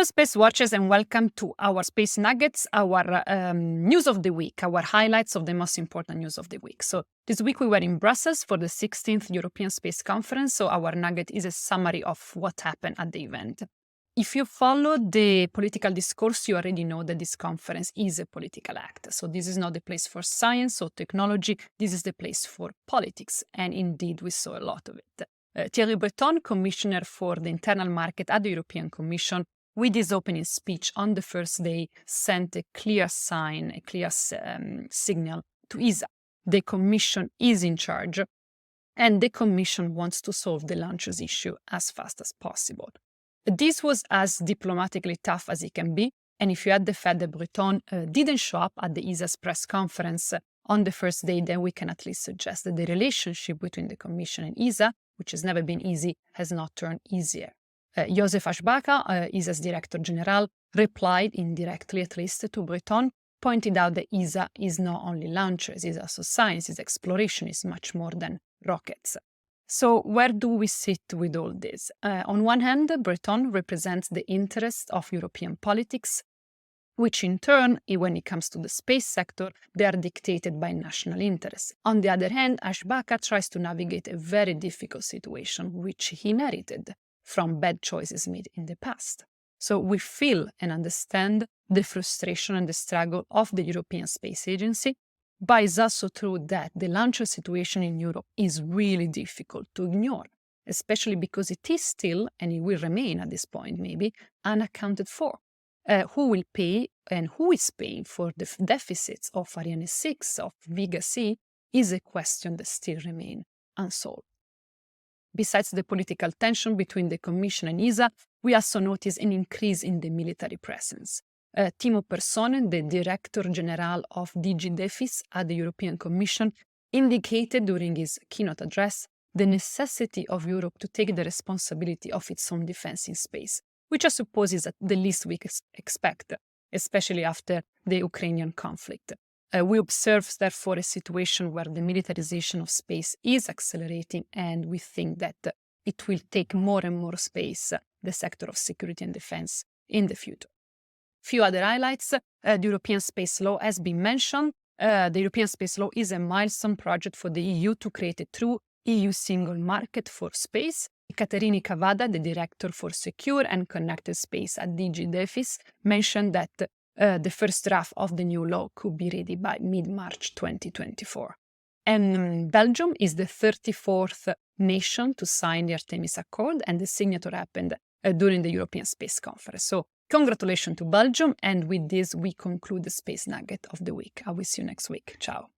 Space Watchers, and welcome to our Space Nuggets, our news of the week, our highlights of the most important news of the week. So this week we were in Brussels for the 16th European Space Conference, so our nugget is a summary of what happened at the event. If you follow the political discourse, you already know that this conference is a political act. So this is not the place for science or technology, this is the place for politics, and indeed we saw a lot of it. Thierry Breton, Commissioner for the Internal Market at the European Commission, with his opening speech on the first day, sent a clear sign, a clear signal to ESA. The Commission is in charge, and the Commission wants to solve the launches issue as fast as possible. This was as diplomatically tough as it can be, and if you add the fact that Breton didn't show up at the ESA's press conference on the first day, then we can at least suggest that the relationship between the Commission and ESA, which has never been easy, has not turned easier. Josef Aschbacher, ESA's Director General, replied indirectly at least to Breton, pointed out that ESA is not only launchers, it's also science, it's exploration, it's much more than rockets. So where do we sit with all this? On one hand, Breton represents the interests of European politics, which in turn, when it comes to the space sector, they are dictated by national interests. On the other hand, Aschbacher tries to navigate a very difficult situation, which he inherited from bad choices made in the past. So we feel and understand the frustration and the struggle of the European Space Agency, but it's also true that the launcher situation in Europe is really difficult to ignore, especially because it is still, and it will remain at this point maybe, unaccounted for. Who will pay and who is paying for the deficits of Ariane 6, of Vega C, is a question that still remains unsolved. Besides the political tension between the Commission and ESA, we also notice an increase in the military presence. Timo Perssonen, the Director General of DG DEFIS at the European Commission, indicated during his keynote address the necessity of Europe to take the responsibility of its own defense in space, which I suppose is the least we expect, especially after the Ukrainian conflict. We observe, therefore, a situation where the militarization of space is accelerating, and we think that it will take more and more space, the sector of security and defense, in the future. Few other highlights. The European Space Law has been mentioned. The European Space Law is a milestone project for the EU to create a true EU single market for space. Caterini Cavada, the Director for Secure and Connected Space at DG DEFIS, mentioned that the first draft of the new law could be ready by mid-March 2024. And Belgium is the 34th nation to sign the Artemis Accord, and the signature happened during the European Space Conference. So congratulations to Belgium, and with this we conclude the Space Nugget of the week. I will see you next week. Ciao.